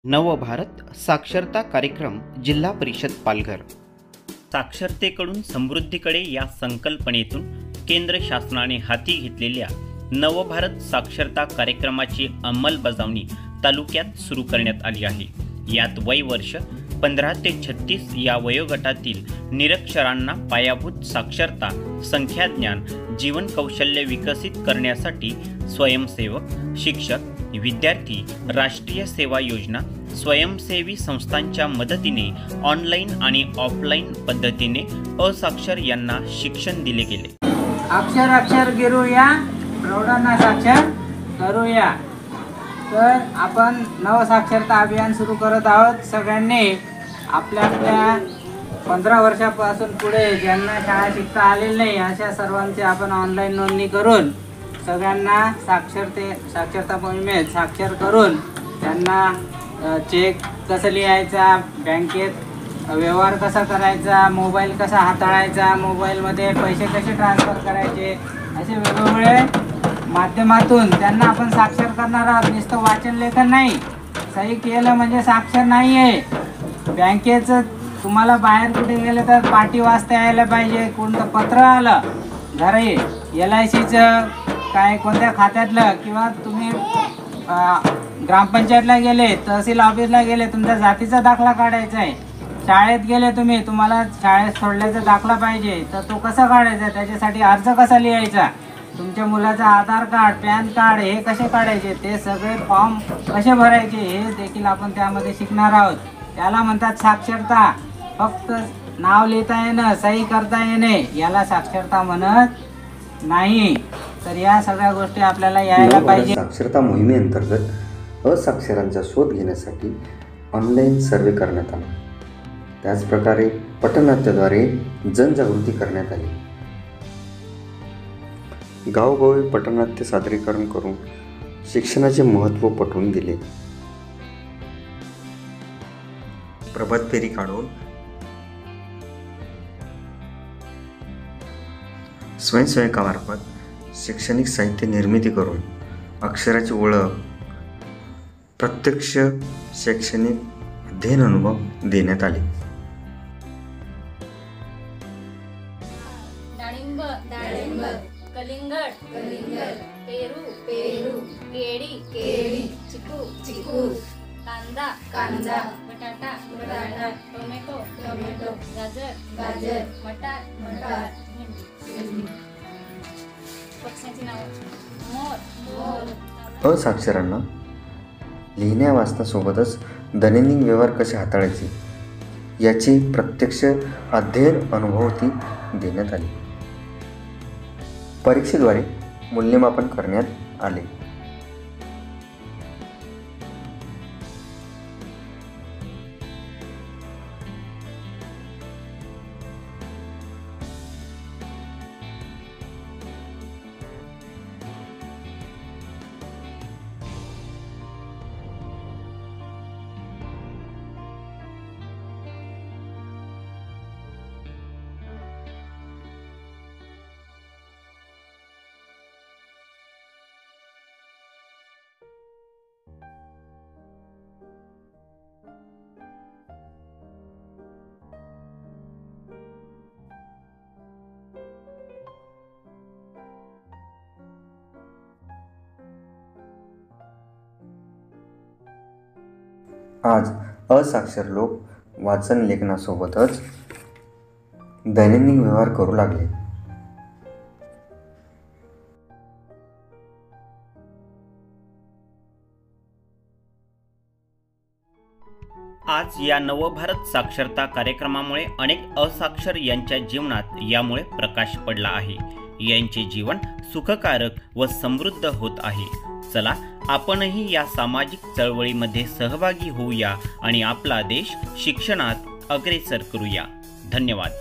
नवभारत साक्षरता कार्यक्रम जिल्हा परिषद पालघर। साक्षरतेकडून समृद्धीकडे या संकल्पनेतून केंद्र शासनाने हाती घेतलेल्या नवभारत साक्षरता कार्यक्रमाची अंमलबजावणी तालुक्यात सुरू करण्यात आली आहे। यात वय वर्ष 15 ते 36 या वयोगटातील निरक्षरांना पायाभूत साक्षरता, संख्याज्ञान, जीवन कौशल्य विकसित करण्यासाठी स्वयंसेवक, शिक्षक, विद्यार्थी, राष्ट्रीय सेवा योजना, स्वयंसेवी संस्थांच्या मदतीने ऑनलाईन आणि ऑफलाईन पद्धतीने असाक्षर यांना शिक्षण दिले गेले। अक्षर अक्षर गिरूया, प्रौढांना साक्षर करूया। तर आपण नवसाक्षरता अभियान सुरू करत आहोत। सगळ्यांनी आपल्या 15 वर्षापासून पुढे ज्यांना शाळा शिकता आलेली नाही अशा सर्वांची आपण ऑनलाईन नोंदणी करून सगळ्यांना साक्षरता मोहिमेत साक्षर करून त्यांना चेक कसं लिहायचा, बँकेत व्यवहार कसा करायचा, मोबाईल कसा हाताळायचा, मोबाईलमध्ये पैसे कसे ट्रान्सफर करायचे, असे वेगवेगळे माध्यमातून त्यांना आपण साक्षर करणार आहोत। नुसतं वाचन लेखन नाही, सही केलं म्हणजे साक्षर नाही आहे। बँकेचं तुम्हाला बाहेर कुठे गेलं तर पाटी वाचता यायला पाहिजे, कोणतं पत्र आलं घरी LICचं काय कोणत्या खात्यातलं, किंवा तुम्ही ग्रामपंचायतला गेले, तहसील ऑफिसला गेले, तुमच्या जातीचा दाखला काढायचा आहे, शाळेत गेले तुम्ही, तुम्हाला शाळेत सोडल्याचा दाखला पाहिजे, तर तो कसा काढायचा, त्याच्यासाठी अर्ज कसा लिहायचा, तुमच्या मुलाचा आधार कार्ड, पॅन कार्ड हे कसे काढायचे, ते सगळे फॉर्म कसे भरायचे हे देखील आपण त्यामध्ये शिकणार आहोत। त्याला म्हणतात साक्षरता। फक्त नाव लिहिता येणं, सही करता येणे याला साक्षरता म्हणत नाही। तर या सगळ्या गोष्टी आपल्याला यायला पाहिजे। साक्षरता मोहिमेअंतर्गत असाक्षरांचा शोध घेण्यासाठी ऑनलाईन सर्वे करण्यात आला। त्याचप्रकारे पटनाट्याद्वारे जनजागृती करण्यात आली। गावोगावी पटनाट्य सादरीकरण करून शिक्षणाचे महत्त्व पटवून दिले। प्रभात फेरी काढून स्वयंसेवकामार्फत शैक्षणिक साहित्य निर्मिती करून अक्षराची ओळख, प्रत्यक्ष शैक्षणिक अध्ययन अनुभव देण्यात आले। डाळिंब डाळिंब, कलिंगड कलिंगड, पेरू पेरू, केळी केळी, चिकू चिकू, कांदा कांदा, बटाटा बटाटा, टोमॅटो टोमॅटो, गाजर गाजर, मटार मटार, पक्ष्यांची नावे मोर मोर। असाक्षरांना लिहिण्या वाचण्यासोबतच दैनंदिन व्यवहार कसे हाताळायचे याची प्रत्यक्ष अध्ययन अनुभूती देण्यात आली। परीक्षेद्वारे मूल्यमापन करण्यात आले। आज असाक्षर लोक वाचन लेखनासोबतच दैनंदिन व्यवहार करू लागले। आज या नवभारत साक्षरता कार्यक्रमामुळे अनेक असाक्षर यांच्या जीवनात यामुळे प्रकाश पडला आहे। यांचे जीवन सुखकारक व समृद्ध होत आहे। चला आपणही या सामाजिक चळवळीमध्ये सहभागी होऊया आणि आपला देश शिक्षणात अग्रेसर करूया। धन्यवाद।